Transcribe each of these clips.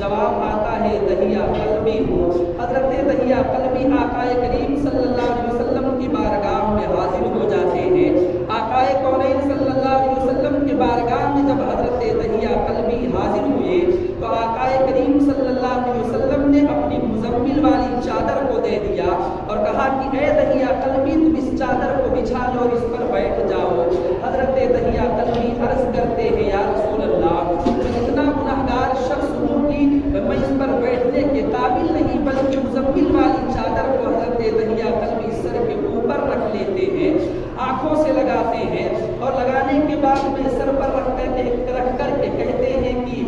جواب آتا ہے دہیا قلبی ہوں۔ حضرت دہیا قلبی آقا کریم صلی اللہ علیہ وسلم کی بارگاہ میں حاضر ہو جاتے ہیں۔ آقا کونین صلی اللہ علیہ وسلم کی بارگاہ میں جب حضرت دہیا قلبی حاضر ہوئے تو آقا کریم صلی اللہ علیہ وسلم نے اپنی مزمل والی چادر کو دے دیا اور کہا کہ اے دہیا قلبی تم اس چادر کو بچھا لو اور اس پر بیٹھ جاؤ۔ حضرت دہیا قلبی عرض کرتے ہیں یا رسول اللہ میں اتنا گنہگار شخص ہوں کہ میں اس پر بیٹھنے کے قابل نہیں، بلکہ مزمل والی چادر کو حضرت دہیا قلبی سر کے اوپر رکھ لیتے ہیں، آنکھوں سے لگاتے ہیں اور لگانے کے بعد میں سر پر رکھ کر کے کہتے ہیں کہ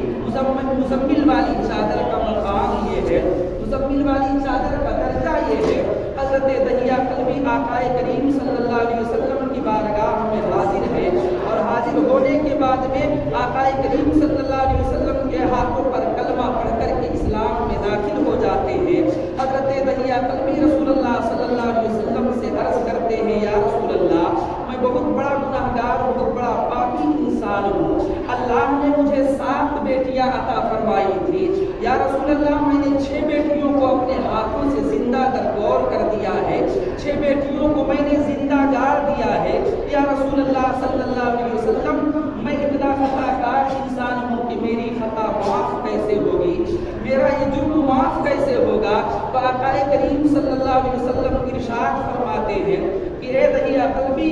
مزمل والی چادر کا مقام یہ ہے، مزمل والی چادر کا درجہ یہ ہے۔ حضرت دہیا قلبی آقا کریم صلی اللہ علیہ وسلم کی بارگاہ میں حاضر ہے اور حاضر ہونے کے بعد میں آقا کریم صلی اللہ علیہ وسلم کے ہاتھوں پر کلمہ پڑھ کر کے اسلام میں داخل ہو جاتے ہیں۔ حضرت دہیا قلبی رسول اللہ صلی اللہ علیہ وسلم سے عرض کرتے ہیں یا رسول اللہ میں بہت بڑا گنہگار بہت بڑا پاپی انسان ہوں، اللہ نے مجھے 7 بیٹیاں عطا فرمائی تھی، یا رسول اللہ میں نے 6 بیٹیوں کو اپنے ہاتھوں سے زندہ درگور کر دیا ہے، 6 بیٹیوں کو میں نے زندہ گار دیا ہے، یا رسول اللہ صلی اللہ علیہ وسلم میں اتنا خطا کار انسان ہوں کہ میری خطا معاف کیسے ہوگی، میرا یہ جرم معاف کیسے ہوگا؟ تو آقا کریم صلی اللہ علیہ وسلم ارشاد فرماتے ہیں کہ اے دہیا قلبی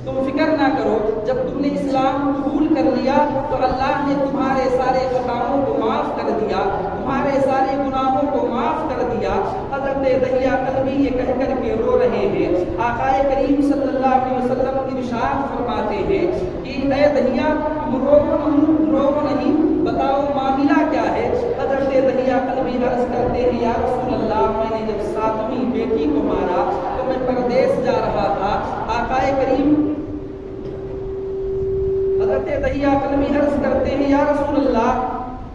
تم فکر نہ کرو، جب تم نے اسلام قبول کر لیا تو اللہ نے تمہارے سارے خطاؤں کو معاف کر دیا، تمہارے سارے گناہوں کو معاف کر دیا۔ حضرت دہیا قلبی یہ کہہ کر کے رو رہے ہیں، آقا کریم صلی اللہ علیہ وسلم ارشاد فرماتے ہیں کہ اے دہیا تم رو نہیں، بتاؤ معاملہ کیا ہے؟ حضرت دہیا قلبی عرض کرتے ہیں یا رسول اللہ میں نے جب 7ویں بیٹی کو مارا تو میں پردیس جا رہا تھا، آقا کریم حضرت دہیا قلبی عرض کرتے ہیں یا رسول اللہ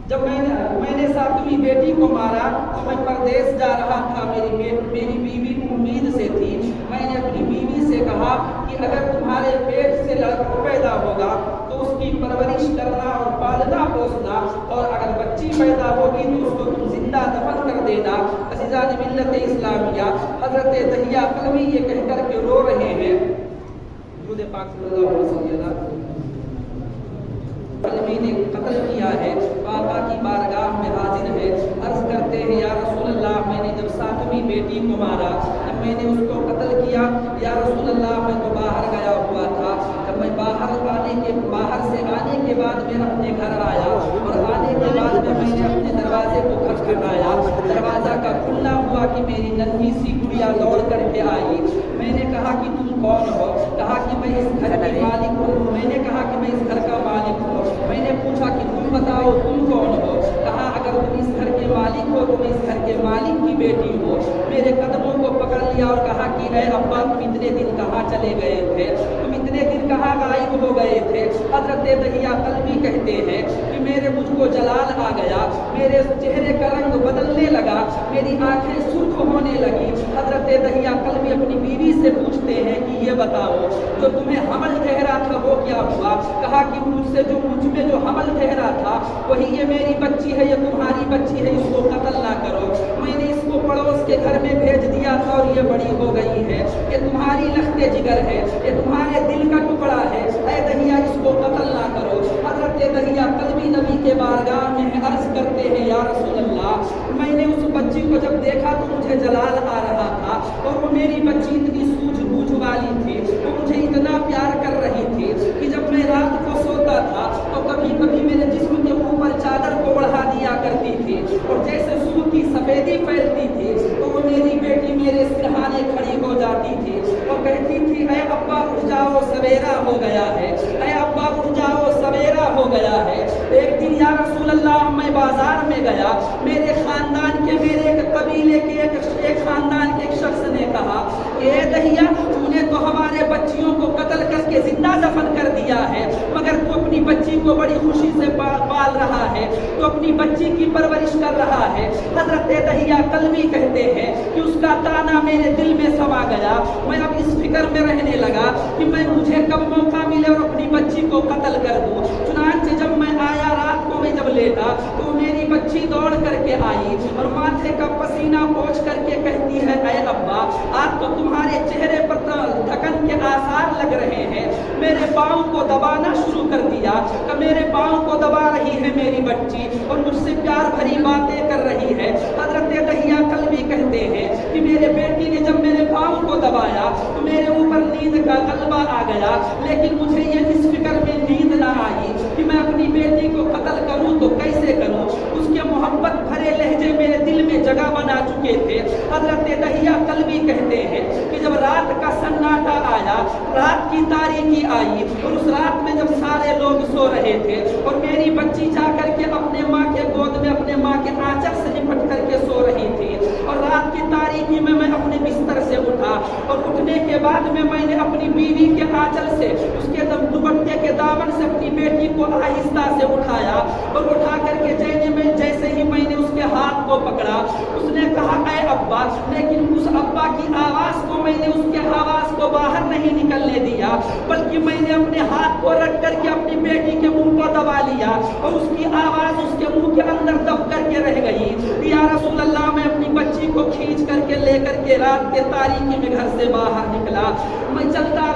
جب میں نے 7ویں بیٹی کو مارا تو میں پردیس جا رہا تھا، میری بیوی امید سے تھی، میں نے اپنی بیوی سے کہا کہ اگر تمہارے پیٹ سے لڑکا پیدا ہوگا تو اس کی پرورش کرنا اور پالنا پوسنا، اور اگر بچی پیدا ہوگی تو اس کو تم زندہ دفن کر دینا۔ عزیزان ملت اسلامیہ حضرت دہیا قلبی یہ کہہ کر کے رو رہے ہیں، درود پاک صلی اللہ علیہ وسلم قلبی نے قتل کیا ہے، آقا کی بارگاہ میں حاضر ہے، عرض کرتے ہیں یا رسول اللہ میں نے جب 7ویں بیٹی کو مارا جب میں نے اس کو قتل کیا، یا رسول اللہ میں تو باہر گیا ہوا تھا، جب میں باہر سے آنے کے بعد میں اپنے گھر آیا اور آنے کے بعد میں نے اپنے دروازے کو کھٹکھٹایا، دروازہ کا کھلنا ہوا کہ میری ننھی سی گڑیا دوڑ کر کے آئی، میں نے کہا کہ تم کون ہو؟ کہا کہ میں اس گھر کی مالک ہوں، میں نے کہا کہ میں اس گھر کا مالک ہوں، میں نے پوچھا کہ تم بتاؤ تم کون ہو؟ کہا اگر تم اس گھر کے مالک ہو تو میں اس گھر کے مالک کی بیٹی ہوں۔ میرے قدموں کو پکڑ لیا اور کہا کہ اے ابا تم اتنے دن کہاں چلے گئے تھے، تم اتنے دن کہاں غائب ہو گئے تھے؟ حضرت دہیا قلبی کہتے ہیں کہ مجھ کو جلال آ گیا، میرے چہرے کا رنگ بدلنے لگا، میری آنکھیں سرخ ہونے لگی۔ حضرت دہیا قلبی اپنی بیوی سے پوچھتے ہیں کہ یہ بتاؤ جو تمہیں حمل ٹھہرا تھا وہ کیا ہوا؟ کہا کہ مجھ میں جو حمل ٹھہرا تھا وہی یہ میری بچی ہے، یہ تمہاری بچی ہے، اس کو قتل نہ کرو۔ میں نے اس کو پڑوس کے گھر میں بھیج دیا تھا اور یہ بڑی ہو گئی ہے، یہ تمہاری لخت جگر ہے، یہ تمہارے دل کا ٹکڑا ہے، اے دہیا اس کو قتل نہ کرو۔ حضرت دہیا قلبی نبی کے بارگاہ میں عرض کرتے ہیں یا رسول اللہ میں نے اس بچی کو جب دیکھا تو مجھے جلال آ رہا تھا، اور وہ میری بچی اتنی سوجھ بوجھ والی تھی، وہ مجھے اتنا پیار کر رہی تھی کہ جب میں رات کو سوتا تھا تو کبھی کبھی میرے جسم کے اوپر چادر کو بڑھا دیا کرتی تھی، اور جیسے صبح کی سفیدی پھیلتی تھی تو وہ میری بیٹی میرے سرہانے کھڑی ہو جاتی تھی اور کہتی تھی اے ابا اٹھ جاؤ سویرا ہو گیا ہے، اے ابا اٹھ جاؤ سویرا ہو گیا ہے۔ ایک دن یا رسول اللہ میں بازار میں گیا، میرے خاندان کے میرے قبیلے کے ایک خاندان کے ایک شخص نے کہا کہ اے دہیا تو نے تو ہمارے بچیوں کو قتل کر کے زندہ دفن کر دیا ہے، مگر تو اپنی بچی کو بڑی خوشی سے پال رہا ہے، تو اپنی بچی کی پرورش کر رہا ہے۔ حضرت دہیا قلبی کہتے ہیں کہ اس کا تانا میرے دل میں سما گیا، میں اب اس فکر میں رہنے لگا کہ مجھے کب موقع ملے اور اپنی بچی کو قتل کر دوں۔ چنانچہ جب میں آیا رات کو میں جب لیٹا تو میری میری بچی دوڑ کر کے آئی اور ماتھے کا پسینہ پوچھ کر کے کہتی ہے اے ابا آج تو تمہارے چہرے پر ڈھکن کے آثار لگ رہے ہیں. میرے پاؤں کو دبانا شروع کر دیا کہ میرے پاؤں کو دبا رہی ہے میری بچی اور مجھ سے پیار بھری باتیں کر رہی ہے. حضرت دہیہ کلبی کہتے ہیں کہ میرے بیٹی نے جب میرے پاؤں کو دبایا تو میرے اوپر نیند کا غلبہ آ گیا, لیکن مجھے یہ اس فکر میں نیند نہ آئی کہ میں اپنی بیٹی کو قتل کروں تو کیسے کروں. اس کے محبت بھرے لہجے میرے دل میں جگہ بنا چکے تھے. حضرت دہیہ کلبی کہتے ہیں کہ جب رات کا سناٹا آیا, رات کی تاریکی آئی اور اس رات میں جب سارے لوگ سو رہے تھے اور میری بچی جا کر کے اپنے ماں کے گود میں اپنے ماں کے آنچل سے لپٹ کر کے سو رہی تھی اور رات کی تاریکی میں اپنے بستر سے اٹھا اور اٹھنے کے بعد میں نے اپنی بیوی کے آنچل سے اس کے دوپٹے کے دامن سے اپنی بیٹی کو آہستہ سے اٹھایا اور اٹھا کر کے جیسے ہی میں نے اس کے ہاتھ کو پکڑا اس نے کہا اے ابا, لیکن اس ابا کی آواز کو میں نے اس کے آواز کو باہر نہیں نکلنے دیا بلکہ میں نے اپنے ہاتھ کو رکھ کر کے اپنی بیٹی کے منہ کو دبا لیا اور اس کی آواز اس کے منہ کے اندر دب کر کے رہ گئی. یا رسول اللہ میں اپنی بچی کو کھینچ کر کے لے کر کے رات کے تاریکی میں گھر سے باہر نکلا. میں چلتا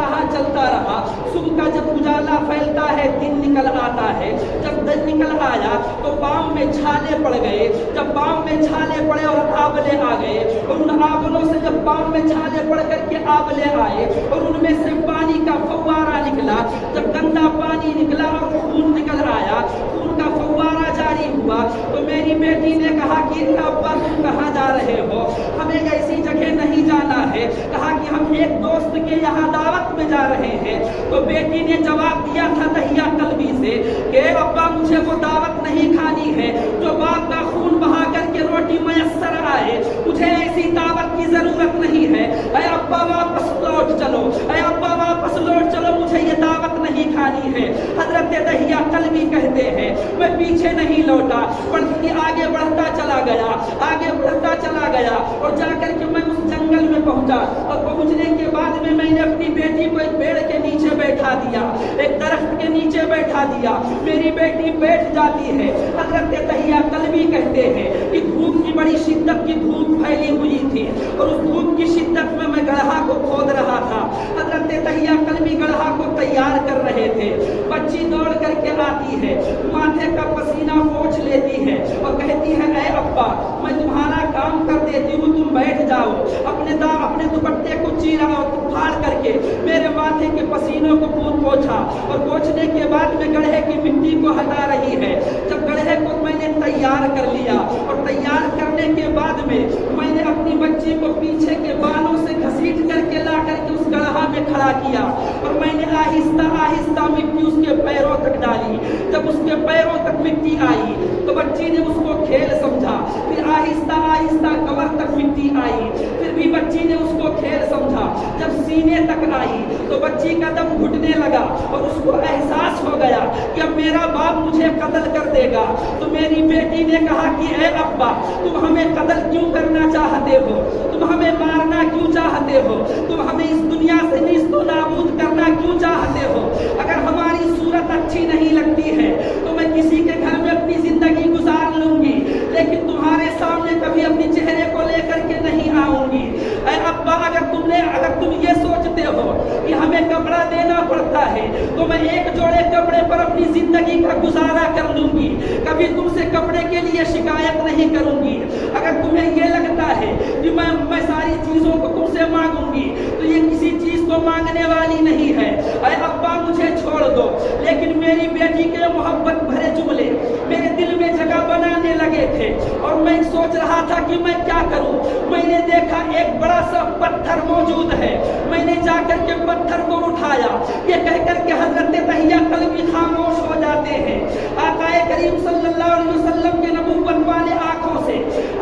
رہا. صبح کا جب اجالا پھیلتا ہے دن نکل آتا ہے. جب دن نکل آیا تو پاؤں میں چھالے پڑ گئے. جب پاؤں میں چھالے پڑے اور آبلے آ گئے اور ان آبلوں سے جب پاؤں میں چھالے پڑ کر کے آبلے آئے اور ان میں سے پانی کا فوارہ نکلا. جب گندا پانی نکلا اور خون نکل آیا, خون کا فوارہ جاری ہوا تو میری بیٹی نے کہا کہ ابا تم کہاں جا رہے ہو, ہمیں ایسی جگہ نہیں جانا ہے. کہا کہ ہم ایک دوست کے یہاں دعوت میں جا رہے ہیں. تو بیٹی نے جواب دیا تھا دہیہ کلبی سے کہ ابا مجھے وہ دعوت نہیں کھانی ہے جو باپ کا خون بہا کر کے روٹی میسر آئے. مجھے ایسی دعوت کی ضرورت نہیں ہے. اے ابا واپس لوٹ چلو, اے ابا واپس لوٹ چلو, مجھے یہ دعوت نہیں کھانی ہے. حضرت دہیہ کلبی کہتے ہیں میں پیچھے نہیں لوٹا بلکہ آگے بڑھتا چلا گیا اور جا کر کے میں اس جنگل میں پہنچا اور پہنچنے کے بعد میں نے اپنی بیٹی کو ایک پیڑ کے نیچے بیٹھا دیا, ایک درخت کے نیچے بیٹھا دیا. میری بیٹی بیٹھ جاتی ہے. حضرت دہیہ کلبی کہتے ہیں کہ دھوپ کی بڑی شدت کی دھوپ پھیلی ہوئی تھی اور اس دھوپ کی شدت میں گڑھا کو کھود رہا تھا. حضرت دہیہ کلبی گڑھا کو تیار کر رہے تھے. بچی دوڑ کر کے آتی ہے, ماتھے کا پسینہ پوچھ لیتی ہے اور کہتی ہے اے ابا میں تمہارا کام کر دیتی ہوں, تم بیٹھ جاؤ. اپنے دوپٹے کو چیرا اور پھاڑ کر کے میرے ماتھے کے پسینوں کو پوچھا اور پوچھنے کے بعد میں گڑھے کی مٹی کو ہٹا رہی ہے. جب گڑھے کو میں نے تیار کر لیا اور تیار کرنے کے بعد میں نے اپنی بچی کو پیچھے کے بالوں سے گھسیٹ کر کے لا کر کے اس گڑھا میں کھڑا کیا اور میں نے آہستہ مٹی اس کے پیروں تک ڈالی. جب اس کے پیروں تک مٹی آئی تو بچی نے اس کو کھیل سمجھا. پھر آہستہ کمر تک مٹی آئی, پھر بھی بچی نے اس کو کھیل سمجھا. جب سینے تک آئی تو بچی کا دم گھٹنے لگا اور اس کو احساس ہو گیا کہ اب میرا باپ مجھے قتل کر دے گا. تو میری بیٹی نے کہا کہ اے ابا تم ہمیں قتل کیوں کرنا چاہتے ہو, تم ہمیں مارنا کیوں چاہتے ہو, تم ہمیں اس دنیا سے نیست و نابود کرنا کیوں چاہتے ہو. اگر ہماری صورت اچھی نہیں لگتی ہے تو میں کسی کے گھر میں اپنی زندگی گزار لوں گی, لیکن تمہارے سامنے کبھی اپنے چہرے کو لے کر کے نہیں آؤں گی. اے ابا اگر تم یہ سوچتے ہو کہ ہمیں کپڑا دینا پڑتا ہے تو میں ایک جوڑے کپڑے پر اپنی زندگی کا گزارا کر لوں گی, کبھی تم سے کپڑے کے لیے شکایت نہیں کروں گی. اگر تمہیں یہ لگتا ہے کہ میں ساری چیزوں کو تم سے مانگوں گی تو یہ کسی چیز کو مانگنے والی نہیں ہے. اے ابا مجھے چھوڑ دو. لیکن میری بیٹی کے محبت بھرے جملے میرے دل میں جگہ بنانے لگے تھے اور میں سوچ رہا تھا کہ میں کیا کروں. میں نے دیکھا ایک بڑا سا پتھر موجود ہے. میں نے جا کر کے پتھر کو اٹھایا. یہ کہہ کر کے حضرت دہیہ کلبی خاموش ہو جاتے ہیں. آقا کریم صلی اللہ علیہ وسلم کے نبوت والے آنکھوں سے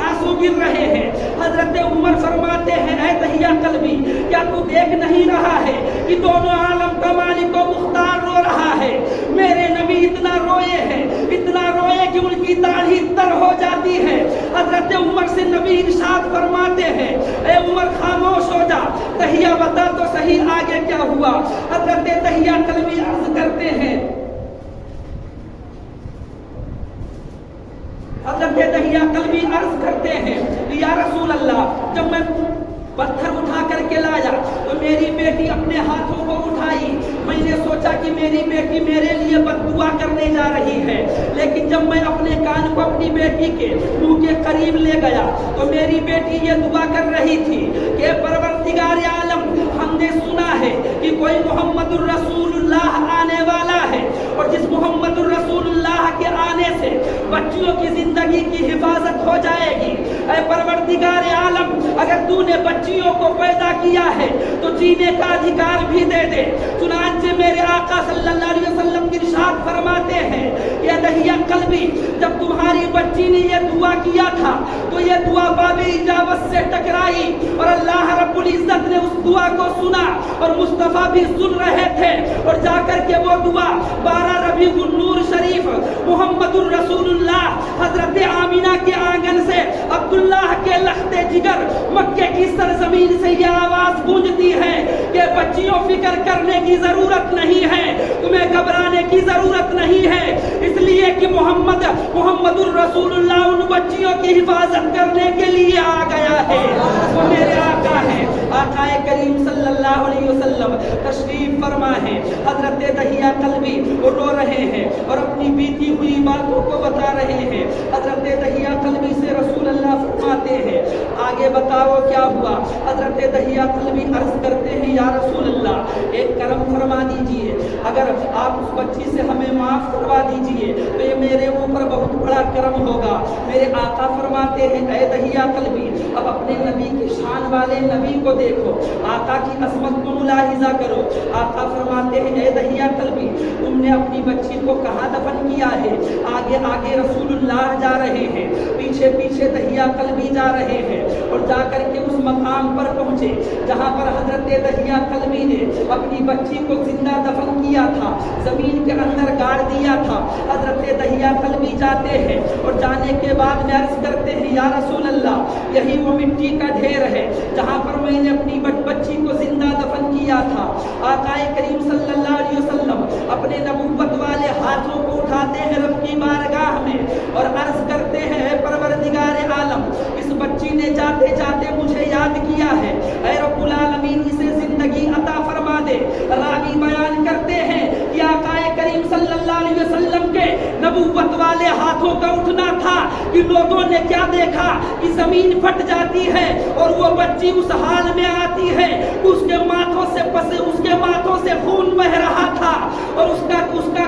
آنسو گر رہے ہیں. حضرت عمر فرماتے ہیں اے دہیہ کلبی کیا تو دیکھ نہیں رہا ہے کہ دونوں عالم کا مالک و مختار رو رہا ہے. میرے نبی اتنا روئے ہیں, اتنا روئے کہ ان کی داڑھی تر ہو جاتی ہے. حضرت عمر سے نبی ارشاد فرماتے ہیں اے عمر خاموش ہو جا, دہیہ بتا تو صحیح آگے کیا ہوا. حضرت دہیہ کلبی عرض کرتے ہیں حضرت دہیہ قلبی عرض کرتے ہیں یا رسول اللہ جب میں پتھر اٹھا کر کے لایا تو میری بیٹی اپنے ہاتھوں کو اٹھائی، میں نے سوچا کہ میری بیٹی میرے لیے بد دعا کرنے جا رہی ہے، لیکن جب میں اپنے کان کو اپنی بیٹی کے منہ کے قریب لے گیا تو میری بیٹی یہ دعا کر رہی تھی کہ پروردگار عالم ہم نے سنا ہے کہ کوئی محمد الرسول اللہ آنے والا ہے اور جس محمد الرسول اللہ کے آنے سے بچیوں کی زندگی کی حفاظت ہو جائے گی، اے پروردگار عالم اگر تو نے بچیوں کو پیدا کیا ہے تو جینے کا ادھیکار بھی دے دے۔ چنانچہ میرے آقا صلی اللہ علیہ وسلم ارشاد فرماتے ہیں کہ دہیہ قلبی جب تمہاری بچی نے یہ دعا کیا تھا تو یہ دعا باب اجابت سے ٹکرائی اور اللہ رب العزت نے اس دعا کو سنا اور مصطفیٰ بھی سن رہے تھے اور جا کر کے وہ دعا 12 ربیع النور شریف محمد الرسول اللہ حضرت آمینہ کے آنگن سے عبداللہ کے لخت جگر مکے کی سرزمین سے یہ آواز گونجتی ہے کہ بچیوں فکر کرنے کی ضرورت نہیں ہے، تمہیں گھبرانے کی ضرورت نہیں ہے، اس لیے کہ محمد الرسول اللہ ان بچیوں کی حفاظت کرنے کے لیے آ گیا ہے، وہ میرے آقا ہے۔ آقا کریم صلی اللہ علیہ وسلم تشریف فرما ہے، حضرت دہیہ قلبی رو رہے ہیں اور اپنی بیتی ہوئی باتوں کو بتا رہے ہیں۔ حضرت دہیہ قلبی سے رسول اللہ فرماتے ہیں آگے بتاؤ کیا ہوا؟ حضرت دہیہ قلبی عرض کرتے ہیں یا رسول اللہ ایک کرم فرما دیجئے، اگر آپ اس بچی سے ہمیں معاف کروا دیجئے تو یہ میرے اوپر بہت بڑا کرم ہوگا۔ میرے آقا فرماتے ہیں اے دہیہ قلبی اب اپنے نبی کے شان والے نبی کو دیکھو، آقا کی عظمت کو ملاحظہ کرو۔ آقا فرماتے ہیں اے دہیہ قلبی تم نے اپنی بچی کو کہاں دفن کیا ہے؟ آگے آگے رسول اللہ جا رہے ہیں، پیچھے پیچھے دہیہ قلبی جا رہے ہیں اور جا کر کے اس مقام پر پہنچے جہاں پر حضرت دہیہ قلبی نے اپنی بچی کو زندہ دفن کیا تھا، زمین کے اندر گاڑ دیا تھا۔ حضرت دہیہ قلبی جاتے ہیں اور جانے کے بعد میں عرض کرتے ہیں یا رسول اللہ یہی وہ مٹی کا ڈھیر ہے جہاں پر میں نے اپنی بچی کو زندہ دفن کیا تھا۔ آقا کریم صلی اللہ علیہ وسلم اپنے نبوت والے ہاتھوں کو اٹھاتے ہیں رب کی بارگاہ میں اور عرض کرتے ہیں اے پروردگار عالم اس بچی نے جاتے جاتے مجھے یاد کیا ہے، اے رب العالمین اسے زندگی عطا فرما دے۔ راوی بیان کرتے ہیں کہ آقا کریم صلی اللہ علیہ وسلم کے نبوت والے ہاتھوں کا اٹھنا تھا کہ لوگوں نے کیا دیکھا کہ زمین پھٹ جاتی ہے اور وہ بچی اس حال میں آتی ہے اس کے ماتھوں سے خون بہ رہا تھا اور اس کا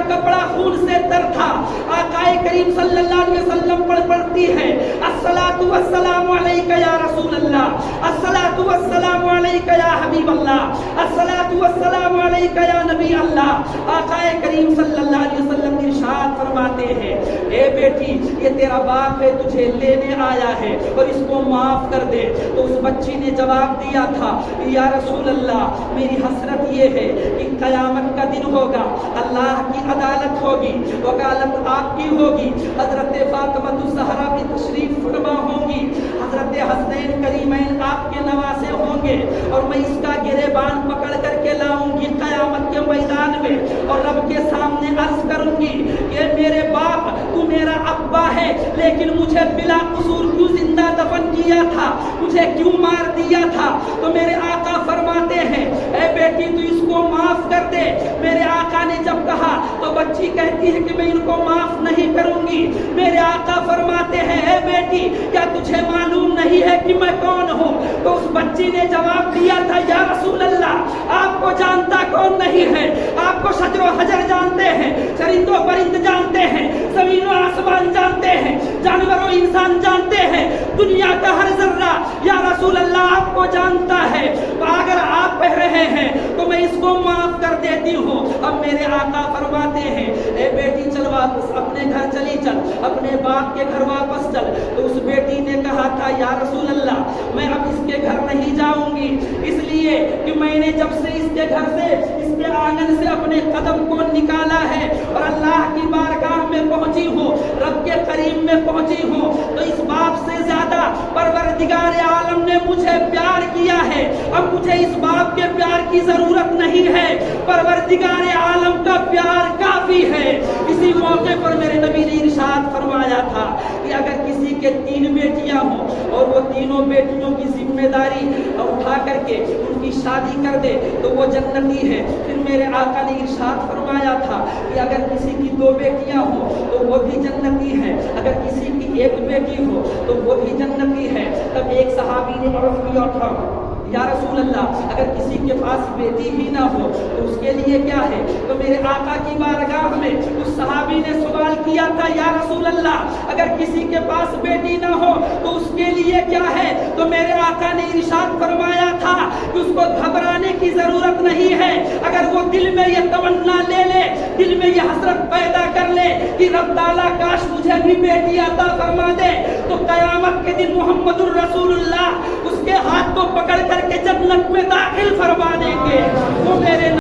کپڑا خون سے تر تھا۔ آقا کریم صلی اللہ علیہ وسلم پڑھتی ہے الصلاۃ والسلام علیک یا رسول اللہ، الصلاۃ والسلام علیک یا حبیب اللہ، الصلاۃ والسلام علیک یا نبی اللہ۔ آقا کریم صلی اللہ علیہ وسلم ارشاد فرماتے ہیں اے بیٹی یہ تیرا باپ ہے تجھے لینے آیا ہے اور اس کو معاف کر دے۔ تو اس بچی نے جواب دیا تھا یا رسول اللہ میری حسرت یہ ہے کہ قیامت کا دن ہوگا، اللہ کی عدالت ہوگی، وکالت آپ کی ہوگی، حضرت فاطمہ الزہرا بھی تشریف فرما ہوں گی، حضرت حسنین کریمین آپ کے نواسے ہوں گے اور میں اس کا گریبان پکڑ کر کے لاؤں گی قیامت کے میدان میں اور رب کے سامنے عرض کروں گی کہ میرے باپ تو میرا ابا ہے لیکن مجھے بلا قصور کیوں زندہ دفن کیا تھا، مجھے کیوں مار دیا تھا؟ تو میرے آقا فرماتے ہیں اے بیٹی تو اس کو معاف کر دے۔ میرے آقا نے جب کہا تو بچی کہتی ہے کہ میں ان کو معاف نہیں کروں گی۔ میرے آقا فرماتے ہیں اے بیٹی کیا تجھے معلوم نہیں ہے کہ میں کون ہوں؟ تو اس بچی نے جواب دیا تھا یا رسول اللہ آپ کو جانتا کون نہیں ہے، آپ کو شجر و حجر جانتے ہیں، چرند و پرند جانتے ہیں، زمین و آسمان جانتے ہیں، جانور و انسان جانتے ہیں، دنیا کا ہر ذرہ یا رسول اللہ آپ کو جانتا ہے، اگر آپ کہہ رہے ہیں تو میں اس کو معاف کر دیتی ہوں۔ اب میرے آقا فرماتے ہیں اے بیٹی چل واپس اپنے گھر چلی چل، اپنے باپ کے گھر واپس چل۔ تو اس بیٹی نے کہا تھا یا رسول اللہ میں اب اس کے گھر نہیں جاؤں گی، اس لیے کہ میں نے جب سے اس کے گھر سے اس کے آنگن سے اپنے قدم کو نکالا ہے اور اللہ کی بارگاہ میں پہنچی ہوں، رب کے قریب میں پہنچی ہوں، تو اس باپ سے زیادہ پروردگار عالم نے مجھے پیار کیا ہے، اب مجھے اس باپ کے پیار کی ضرورت نہیں ہے، پروردگار عالم کا پیار کافی ہے۔ اسی موقع پر میرے نبی نے ارشاد فرمایا تھا کہ اگر کے 3 بیٹیاں ہوں اور وہ تینوں بیٹیوں کی ذمہ داری اٹھا کر کے ان کی شادی کر دے تو وہ جنتی ہے۔ پھر میرے آقا نے ارشاد فرمایا تھا کہ اگر کسی کی 2 بیٹیاں ہوں تو وہ بھی جنتی ہے، اگر کسی کی 1 بیٹی ہو تو وہ بھی جنتی ہے۔ تب ایک صحابی نے عرض کیا تھا یا رسول اللہ اگر کسی کے پاس بیٹی ہی نہ ہو تو اس کے لیے کیا ہے؟ تو میرے آقا کی بارگاہ میں اس صحابی نے سوال کیا تھا یا رسول اللہ اگر کسی کے پاس بیٹی نہ ہو تو اس کے لیے کیا ہے؟ تو میرے آقا نے ارشاد فرمایا تھا کہ اس کو گھبرانے کی ضرورت نہیں ہے، اگر وہ دل میں یہ تمنا لے لے، دل میں یہ حسرت پیدا کر لے کہ رب تعالیٰ کاش مجھے بھی بیٹی عطا فرما دے، تو قیامت کے دن محمد الرسول اللہ اس کے ہاتھ کو پکڑ کر کے جنت میں داخل فرما دیں گے۔ وہ میرے